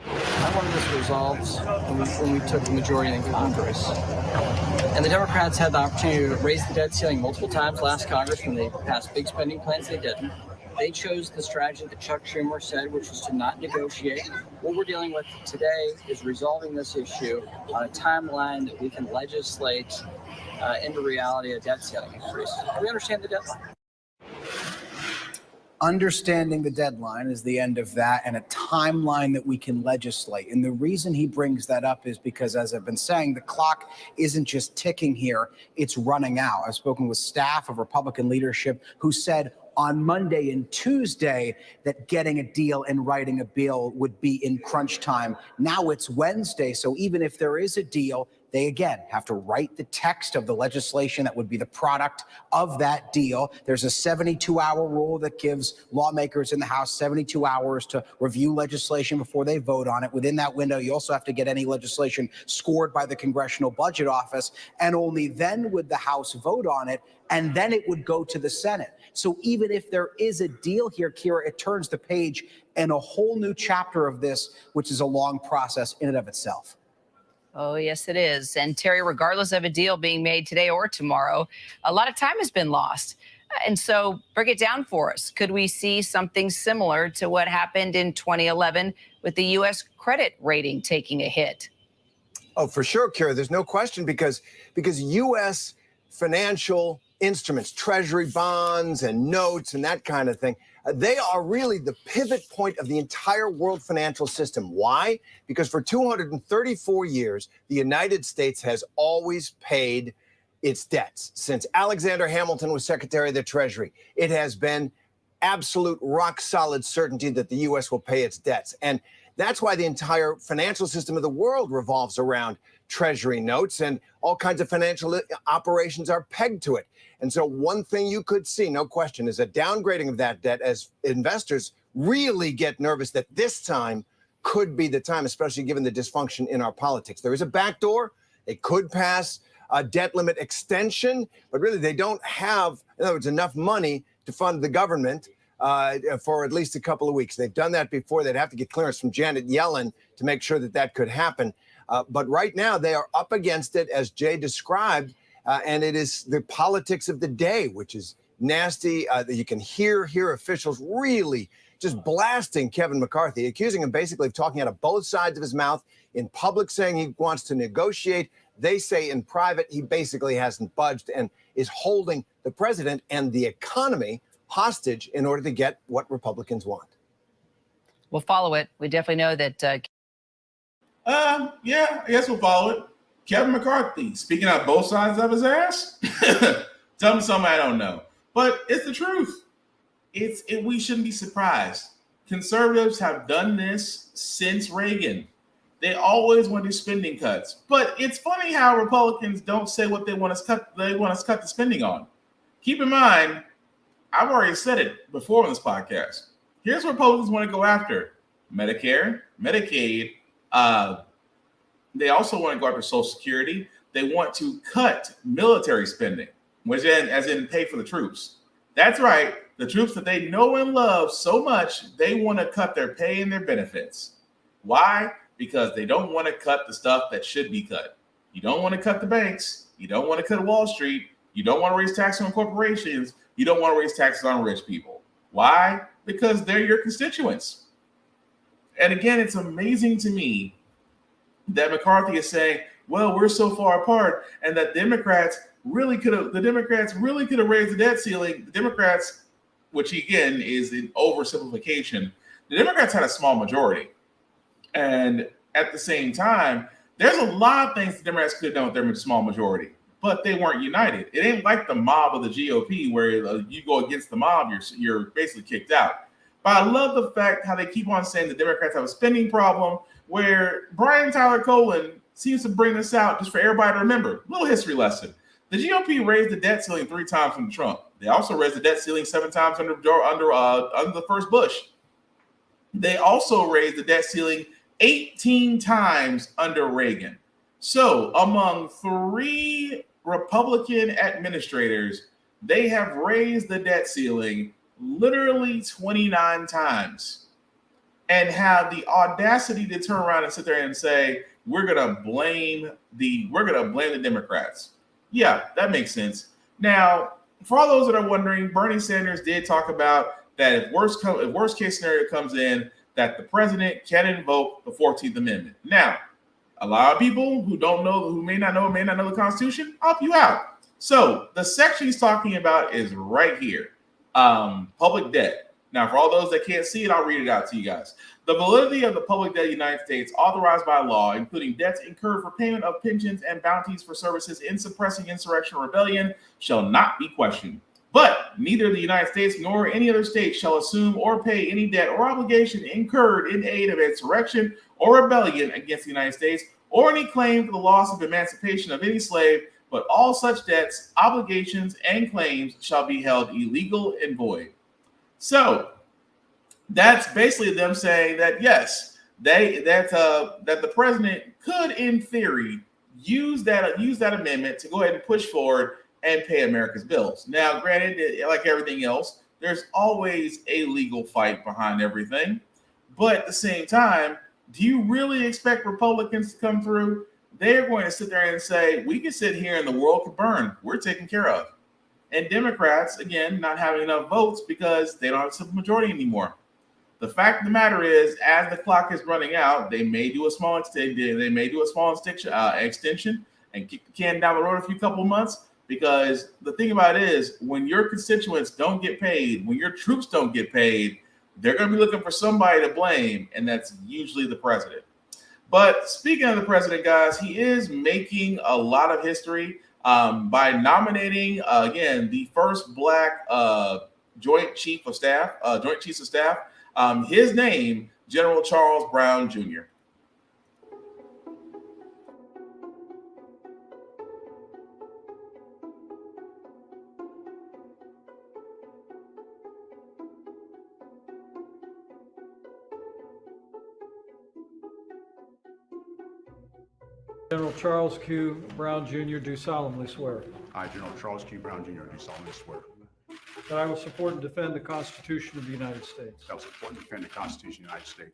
I wanted this resolved when we took the majority in Congress. And the Democrats had the opportunity to raise the debt ceiling multiple times last Congress when they passed big spending plans. They didn't. They chose the strategy that Chuck Schumer said, which was to not negotiate. What we're dealing with today is resolving this issue on a timeline that we can legislate into reality a debt ceiling increase. We understand the deadline. understanding the deadline is the end of that and a timeline that we can legislate. And the reason he brings that up is because, as I've been saying, the clock isn't just ticking here, it's running out. I've spoken with staff of Republican leadership who said on Monday and Tuesday that getting a deal and writing a bill would be in crunch time. Now it's Wednesday, so even if there is a deal, they again have to write the text of the legislation that would be the product of that deal. There's a 72-hour rule that gives lawmakers in the House 72 hours to review legislation before they vote on it. Within that window, you also have to get any legislation scored by the Congressional Budget Office, and only then would the House vote on it, and then it would go to the Senate. So even if there is a deal here, Kira, it turns the page and a whole new chapter of this, which is a long process in and of itself. Oh, yes, it is. And Terry, regardless of a deal being made today or tomorrow, a lot of time has been lost. And so break it down for us. Could we see something similar to what happened in 2011 with the U.S. credit rating taking a hit? Oh, for sure, Kira. There's no question because U.S. financial instruments, treasury bonds and notes and that kind of thing, they are really the pivot point of the entire world financial system. Why? Because for 234 years, the United States has always paid its debts. Since Alexander Hamilton was Secretary of the Treasury, it has been absolute rock solid certainty that the U.S. will pay its debts. And that's why the entire financial system of the world revolves around treasury notes, and all kinds of financial operations are pegged to it. And so one thing you could see, no question, is a downgrading of that debt as investors really get nervous that this time could be the time, especially given the dysfunction in our politics. There is a backdoor. They could pass a debt limit extension, but really they don't have, in other words, enough money to fund the government for at least a couple of weeks. They've done that before. They'd have to get clearance from Janet Yellen to make sure that that could happen. But right now they are up against it, as Jay described, and it is the politics of the day, which is nasty. You can hear officials really just blasting Kevin McCarthy, accusing him basically of talking out of both sides of his mouth, in public saying he wants to negotiate. They say in private he basically hasn't budged and is holding the president and the economy hostage in order to get what Republicans want. We'll follow it. We definitely know that. Yeah, I guess we'll follow it. Kevin McCarthy, speaking out both sides of his ass. Tell me something I don't know, but it's the truth. We shouldn't be surprised. Conservatives have done this since Reagan. They always want to do spending cuts, but it's funny how Republicans don't say what they want us cut. They want us cut the spending on. Keep in mind, I've already said it before on this podcast. Here's what Republicans want to go after: Medicare, Medicaid. They also want to go after Social Security. They want to cut military spending, which as in pay for the troops. That's right. The troops that they know and love so much, they want to cut their pay and their benefits. Why? Because they don't want to cut the stuff that should be cut. You don't want to cut the banks. You don't want to cut Wall Street. You don't want to raise taxes on corporations. You don't want to raise taxes on rich people. Why? Because they're your constituents. And again, it's amazing to me that McCarthy is saying, well, we're so far apart, and that the Democrats really could have raised the debt ceiling. The Democrats, which again is an oversimplification, the Democrats had a small majority. And at the same time, there's a lot of things the Democrats could have done with their small majority, but they weren't united. It ain't like the mob of the GOP where you go against the mob, you're basically kicked out. But I love the fact how they keep on saying the Democrats have a spending problem, where Brian Tyler Cohen seems to bring this out just for everybody to remember. Little history lesson. The GOP raised the debt ceiling 3 times under Trump. They also raised the debt ceiling 7 times under the first Bush. They also raised the debt ceiling 18 times under Reagan. So among 3 Republican administrators, they have raised the debt ceiling literally 29 times and have the audacity to turn around and sit there and say, we're gonna blame the Democrats. Yeah, that makes sense. Now, for all those that are wondering, Bernie Sanders did talk about that if worst case scenario comes in, that the president can invoke the 14th Amendment. Now, a lot of people who may not know the Constitution, I'll help you out. So the section he's talking about is right here. Public debt. Now, for all those that can't see it, I'll read it out to you guys. The validity of the public debt of the United States authorized by law, including debts incurred for payment of pensions and bounties for services in suppressing insurrection or rebellion, shall not be questioned. But neither the United States nor any other state shall assume or pay any debt or obligation incurred in aid of insurrection or rebellion against the United States, or any claim for the loss of emancipation of any slave, but all such debts, obligations, and claims shall be held illegal and void. So that's basically them saying that yes, that the president could, in theory, use that amendment to go ahead and push forward and pay America's bills. Now, granted, like everything else, there's always a legal fight behind everything, but at the same time, do you really expect Republicans to come through? They're going to sit there and say, we can sit here and the world could burn. We're taken care of. And Democrats, again, not having enough votes because they don't have a simple majority anymore. The fact of the matter is, as the clock is running out, they may do a small extension and kick the can down the road a few couple months. Because the thing about it is, when your constituents don't get paid, when your troops don't get paid, they're going to be looking for somebody to blame, and that's usually the president. But speaking of the president, guys, he is making a lot of history by nominating, again, the first Black Joint Chiefs of Staff. His name, General Charles Brown Jr. General Charles Q. Brown Jr. do solemnly swear I, General Charles Q. Brown Jr., do solemnly swear that I will support and defend the Constitution of the United States. that I will support and defend the Constitution of the United States.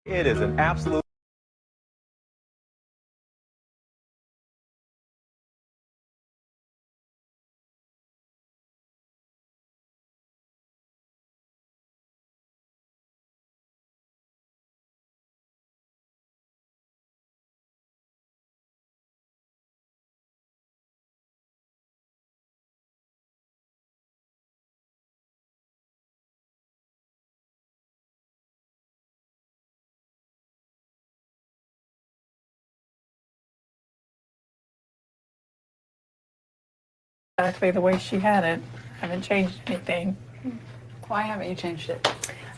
It is an absolute exactly the way she had it. Haven't changed anything. Why haven't you changed it?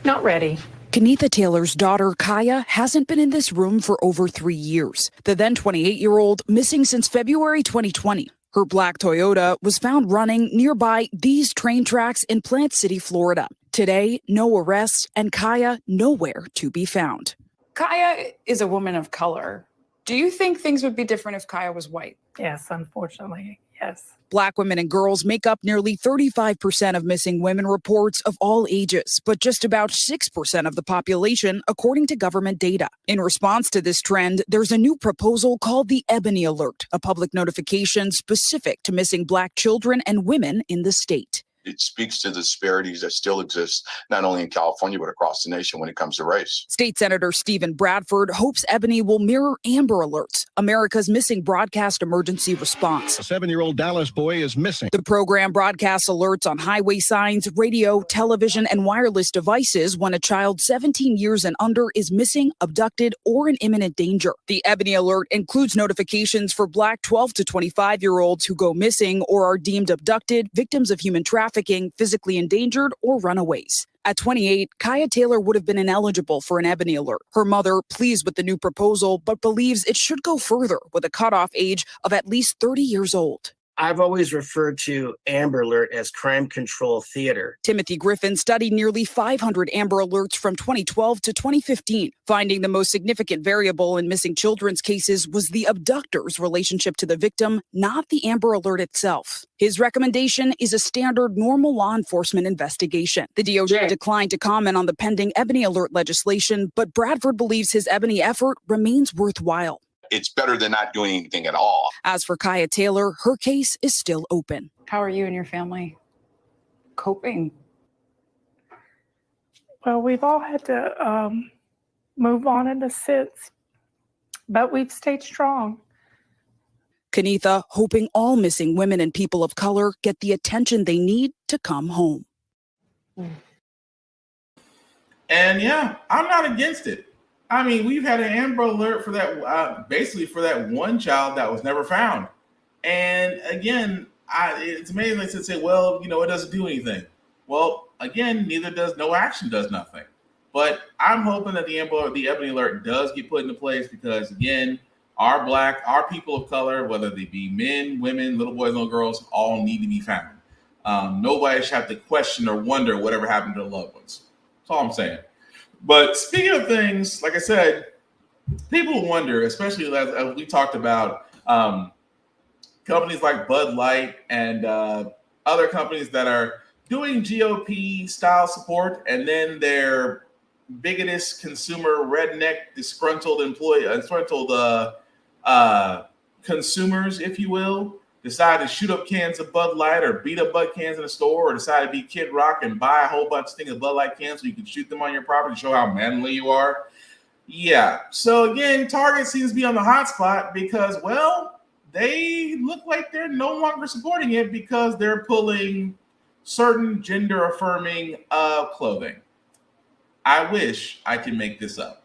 Not ready. Kenetha Taylor's daughter, Kaya, hasn't been in this room for over 3 years. The then 28-year-old missing since February 2020. Her black Toyota was found running nearby these train tracks in Plant City, Florida. Today, no arrests and Kaya nowhere to be found. Kaya is a woman of color. Do you think things would be different if Kaya was white? Yes, unfortunately, yes. Black women and girls make up nearly 35% of missing women reports of all ages, but just about 6% of the population, according to government data. In response to this trend, there's a new proposal called the Ebony Alert, a public notification specific to missing Black children and women in the state. It speaks to the disparities that still exist, not only in California, but across the nation when it comes to race. State Senator Stephen Bradford hopes Ebony will mirror Amber Alerts, America's missing broadcast emergency response. A 7-year-old Dallas boy is missing. The program broadcasts alerts on highway signs, radio, television, and wireless devices when a child 17 years and under is missing, abducted, or in imminent danger. The Ebony Alert includes notifications for Black 12 to 25-year-olds who go missing or are deemed abducted, victims of human trafficking, physically endangered, or runaways. At 28, Kaya Taylor would have been ineligible for an Ebony Alert. Her mother, pleased with the new proposal, but believes it should go further with a cutoff age of at least 30 years old. I've always referred to Amber Alert as crime control theater. Timothy Griffin studied nearly 500 Amber Alerts from 2012 to 2015, finding the most significant variable in missing children's cases was the abductor's relationship to the victim, not the Amber Alert itself. His recommendation is a standard normal law enforcement investigation. The DOJ declined to comment on the pending Ebony Alert legislation, but Bradford believes his Ebony effort remains worthwhile. It's better than not doing anything at all. As for Kaya Taylor, her case is still open. How are you and your family coping? Well, we've all had to move on in a sense, but we've stayed strong. Kenitha hoping all missing women and people of color get the attention they need to come home. And yeah, I'm not against it. I mean, we've had an Amber Alert for that, basically for that one child that was never found. And again, it's amazing they say, well, it doesn't do anything. Well, again, no action does nothing. But I'm hoping that the Ebony Alert does get put into place because, again, our people of color, whether they be men, women, little boys, little girls, all need to be found. Nobody should have to question or wonder whatever happened to their loved ones. That's all I'm saying. But speaking of things, like I said, people wonder, especially as we talked about, companies like Bud Light and other companies that are doing GOP style support, and then their biggotous consumer, redneck, disgruntled consumers, if you will, decide to shoot up cans of Bud Light or beat up Bud cans in a store, or decide to be Kid Rock and buy a whole bunch of things of Bud Light cans so you can shoot them on your property to show how manly you are. Yeah. So again, Target seems to be on the hot spot because, well, they look like they're no longer supporting it because they're pulling certain gender affirming clothing. I wish I could make this up.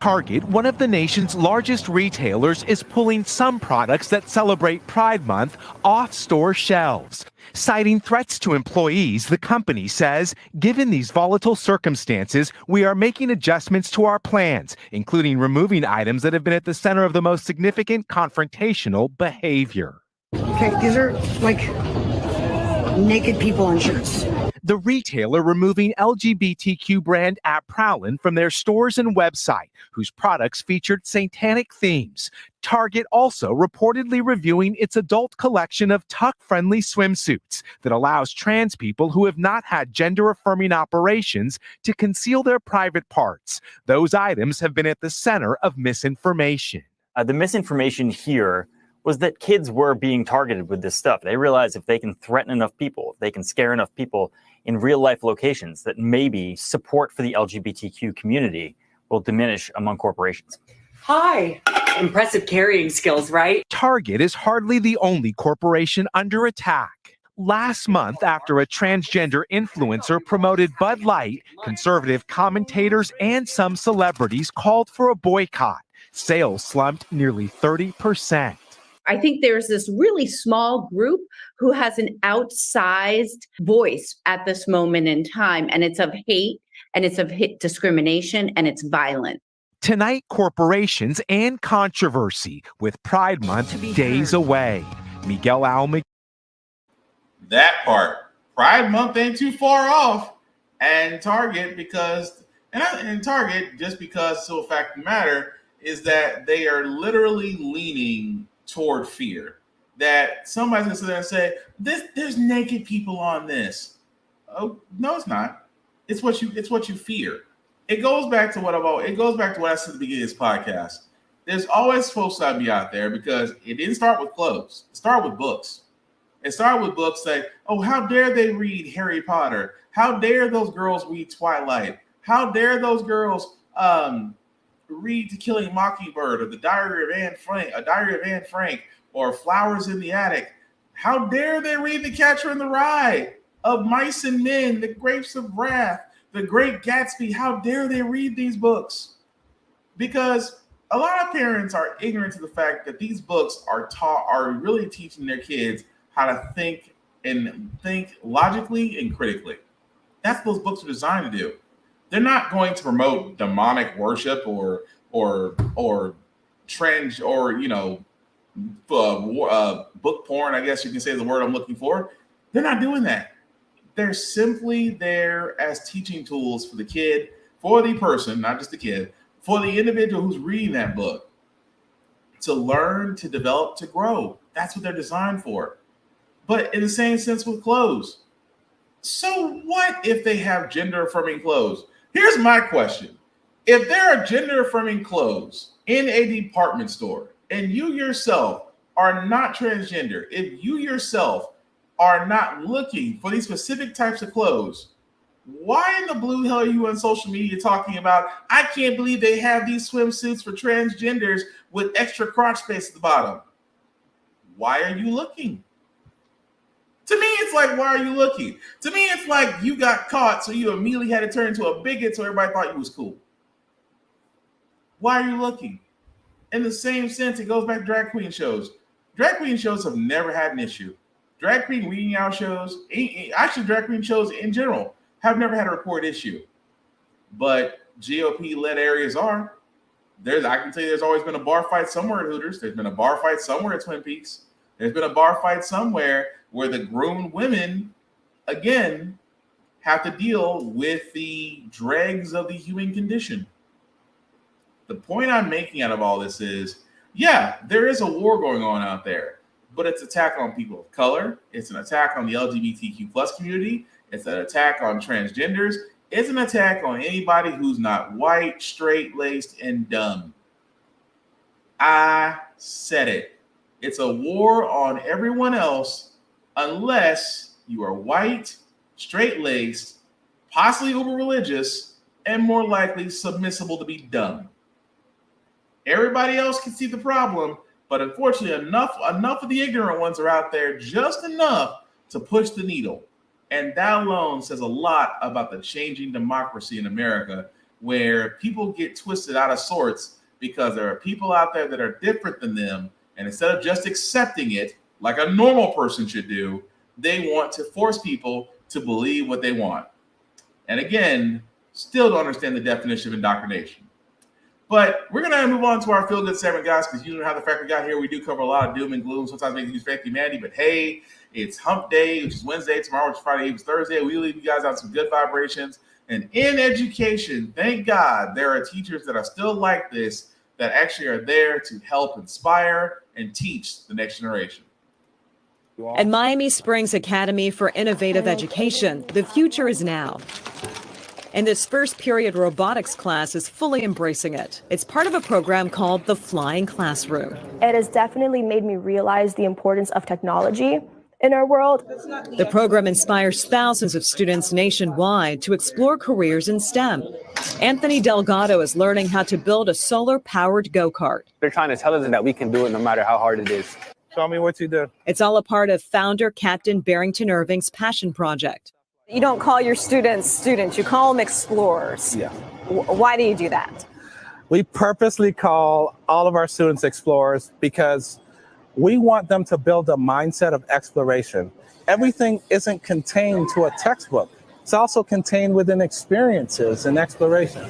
Target, one of the nation's largest retailers, is pulling some products that celebrate Pride Month off store shelves. Citing threats to employees, the company says, given these volatile circumstances, we are making adjustments to our plans, including removing items that have been at the center of the most significant confrontational behavior. Okay, these are like naked people on shirts. The retailer removing LGBTQ brand Prowlin from their stores and website, whose products featured satanic themes. Target also reportedly reviewing its adult collection of tuck-friendly swimsuits that allows trans people who have not had gender-affirming operations to conceal their private parts. Those items have been at the center of misinformation. The misinformation here was that kids were being targeted with this stuff. They realized if they can threaten enough people, if they can scare enough people in real life locations, that maybe support for the LGBTQ community will diminish among corporations. Hi. Impressive carrying skills, right? Target is hardly the only corporation under attack. Last month, after a transgender influencer promoted Bud Light, conservative commentators and some celebrities called for a boycott. Sales slumped nearly 30%. I think there's this really small group who has an outsized voice at this moment in time, and it's of hate, and it's of discrimination, and it's violent. Tonight, corporations and controversy with Pride Month days away. Miguel Almaguer. That part. Pride Month ain't too far off. And Target, Target, just because so fact of the matter, is that they are literally leaning toward fear. That somebody's gonna sit there and say, there's naked people on this. Oh, no, it's not. It's what you fear. It goes back to what I said at the beginning of this podcast. There's always folks that be out there because it didn't start with clothes. It started with books. It started with books saying, oh, how dare they read Harry Potter? How dare those girls read Twilight? How dare those girls read To Kill a Mockingbird or The Diary of Anne Frank, or Flowers in the Attic? How dare they read The Catcher in the Rye, Of Mice and Men, The Grapes of Wrath, The Great Gatsby? How dare they read these books? Because a lot of parents are ignorant to the fact that these books are really teaching their kids how to think logically and critically. That's what those books are designed to do. They're not going to promote demonic worship or trans or book porn, I guess you can say the word I'm looking for. They're not doing that. They're simply there as teaching tools for the kid, for the person, not just the kid, for the individual who's reading that book, to learn, to develop, to grow. That's what they're designed for. But in the same sense with clothes. So what if they have gender-affirming clothes? Here's my question. If there are gender-affirming clothes in a department store and you yourself are not transgender, if you yourself are not looking for these specific types of clothes, why in the blue hell are you on social media talking about, I can't believe they have these swimsuits for transgenders with extra crotch space at the bottom? Why are you looking? To me, it's like, why are you looking? To me, it's like you got caught, so you immediately had to turn into a bigot so everybody thought you was cool. Why are you looking? In the same sense, it goes back to drag queen shows. Drag queen shows have never had an issue. Drag queen weeding out shows, actually drag queen shows in general, have never had a reported issue. But GOP-led areas are. I can tell you there's always been a bar fight somewhere at Hooters. There's been a bar fight somewhere at Twin Peaks. There's been a bar fight somewhere where the groomed women, again, have to deal with the dregs of the human condition. The point I'm making out of all this is, yeah, there is a war going on out there, but it's an attack on people of color. It's an attack on the LGBTQ plus community. It's an attack on transgenders. It's an attack on anybody who's not white, straight-laced, and dumb. I said it. It's a war on everyone else unless you are white, straight-laced, possibly uber-religious, and more likely submissible to be dumb. Everybody else can see the problem, but unfortunately, enough of the ignorant ones are out there, just enough to push the needle. And that alone says a lot about the changing democracy in America, where people get twisted out of sorts because there are people out there that are different than them. And instead of just accepting it like a normal person should do, they want to force people to believe what they want. And again, still don't understand the definition of indoctrination. But we're going to move on to our feel-good segment, guys, because you know how the fact we got here. We do cover a lot of doom and gloom, sometimes making you fake humanity. But hey, it's hump day, which is Wednesday. Tomorrow, which is Friday, it's Thursday. We leave you guys out some good vibrations. And in education, thank God, there are teachers that are still like this that actually are there to help inspire and teach the next generation. At Miami Springs Academy for Innovative Education, the future is now. And this first period robotics class is fully embracing it. It's part of a program called the Flying Classroom. It has definitely made me realize the importance of technology in our world. The program inspires thousands of students nationwide to explore careers in STEM. Anthony Delgado is learning how to build a solar-powered go-kart. They're trying to tell us that we can do it no matter how hard it is. Show me what you do. It's all a part of founder Captain Barrington Irving's passion project. You don't call your students, you call them explorers. Yeah. Why do you do that? We purposely call all of our students explorers because we want them to build a mindset of exploration. Everything isn't contained to a textbook. It's also contained within experiences and exploration.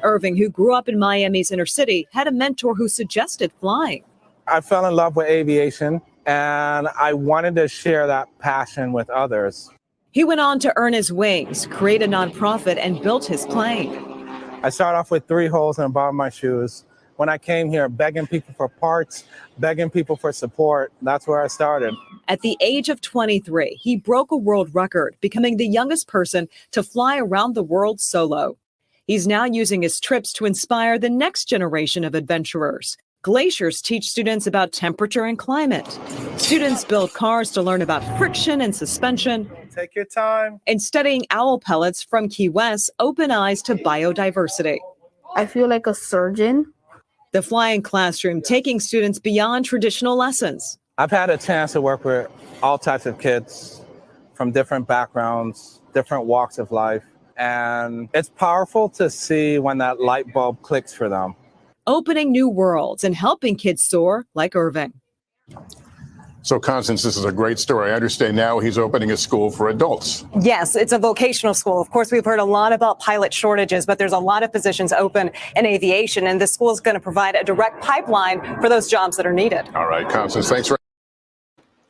Irving, who grew up in Miami's inner city, had a mentor who suggested flying. I fell in love with aviation, and I wanted to share that passion with others. He went on to earn his wings, create a nonprofit, and built his plane. I started off with 3 holes in the bottom of my shoes. When I came here, begging people for parts, begging people for support, that's where I started. At the age of 23, he broke a world record, becoming the youngest person to fly around the world solo. He's now using his trips to inspire the next generation of adventurers. Glaciers teach students about temperature and climate. Students build cars to learn about friction and suspension. Take your time. And studying owl pellets from Key West open eyes to biodiversity. I feel like a surgeon. The Flying Classroom taking students beyond traditional lessons. I've had a chance to work with all types of kids from different backgrounds, different walks of life. And it's powerful to see when that light bulb clicks for them. Opening new worlds and helping kids soar like Irving. So, Constance, this is a great story. I understand now he's opening a school for adults. Yes, it's a vocational school. Of course, we've heard a lot about pilot shortages, but there's a lot of positions open in aviation, and this school is going to provide a direct pipeline for those jobs that are needed. All right, Constance, thanks for.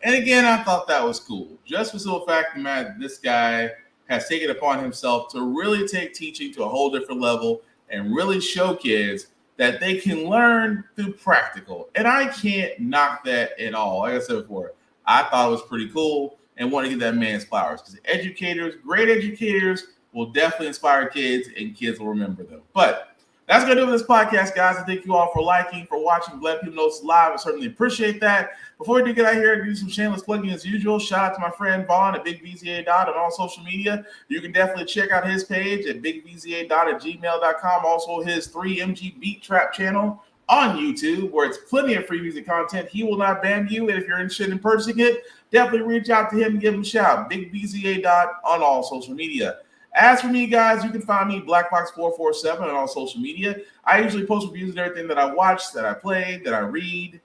And again, I thought that was cool. Just for the simple fact that this guy has taken upon himself to really take teaching to a whole different level and really show kids that they can learn through practical. And I can't knock that at all. Like I said before, I thought it was pretty cool and want to give that man flowers because educators, great educators, will definitely inspire kids and kids will remember them. But That's going to do it for this podcast, guys. I thank you all for liking, for watching, letting people know it's live. I certainly appreciate that. Before we do get out here, do some shameless plugging as usual. Shout out to my friend Vaughn at BigVZA on all social media. You can definitely check out his page at bigvza@gmail.com. Also, his 3MG Beat Trap channel on YouTube, where it's plenty of free music content. He will not ban you, and if you're interested in purchasing it, definitely reach out to him and give him a shout. BigVZA on all social media. As for me, guys, you can find me BlackBox447 on all social media. I usually post reviews of everything that I watch, that I play, that I read,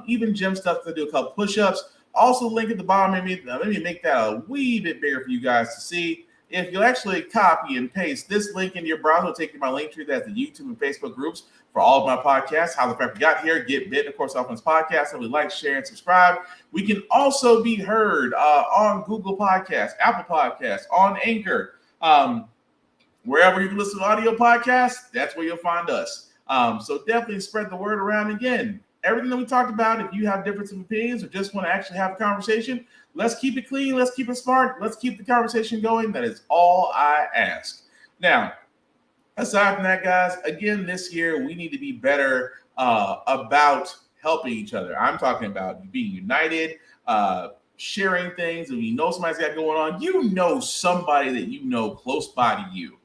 even gym stuff to do a couple push-ups. Also, link at the bottom. Let me make that a wee bit bigger for you guys to see. If you'll actually copy and paste this link into your browser, it'll take you to my link tree. That's the YouTube and Facebook groups for all of my podcasts. How the Frack We Got Here, Get Bit, of course, off this podcast. So we like, share, and subscribe. We can also be heard on Google Podcasts, Apple Podcasts, on Anchor. Wherever you can listen to audio podcasts, that's where you'll find us. So definitely spread the word around. Again, everything that we talked about, if you have difference of opinions or just want to actually have a conversation, let's keep it clean, let's keep it smart, let's keep the conversation going. That is all I ask. Now, aside from that, guys, again, this year we need to be better about helping each other. I'm talking about being united, sharing things. If you know somebody's got going on, you know somebody that you know close by to you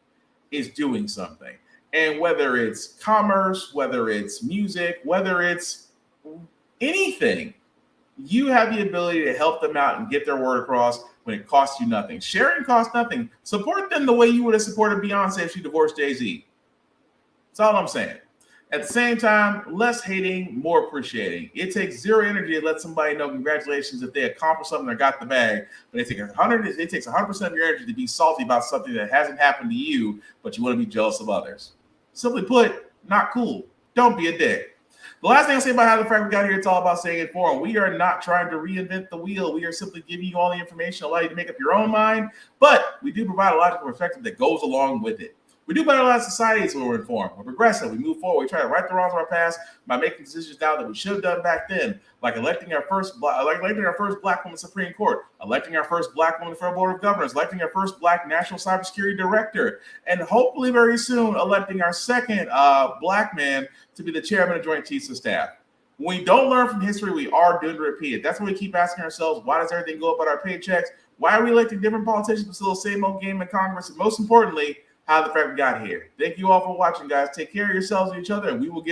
is doing something. And whether it's commerce, whether it's music, whether it's anything, you have the ability to help them out and get their word across when it costs you nothing. Sharing costs nothing. Support them the way you would have supported Beyonce if she divorced Jay-Z. That's all I'm saying. At the same time, less hating, more appreciating. It takes zero energy to let somebody know congratulations if they accomplished something or got the bag. But it takes 100% of your energy to be salty about something that hasn't happened to you, but you want to be jealous of others. Simply put, not cool. Don't be a dick. The last thing I'll say about How the Frack We Got Here, it's all about staying informed. We are not trying to reinvent the wheel. We are simply giving you all the information, allow you to make up your own mind, but we do provide a logical perspective that goes along with it. We do better in a lot of societies when we're informed. We're progressive. We move forward. We try to right the wrongs of our past by making decisions now that we should have done back then, like electing our first black woman Supreme Court, electing our first black woman Federal Board of Governors, electing our first black national cybersecurity director, and hopefully very soon electing our second black man to be the chairman of Joint Chiefs of Staff. When we don't learn from history, we are doomed to repeat it. That's when we keep asking ourselves, why does everything go up at our paychecks? Why are we electing different politicians but still the same old game in Congress? And most importantly, how the Frack We Got Here. Thank you all for watching, guys. Take care of yourselves and each other, and we will get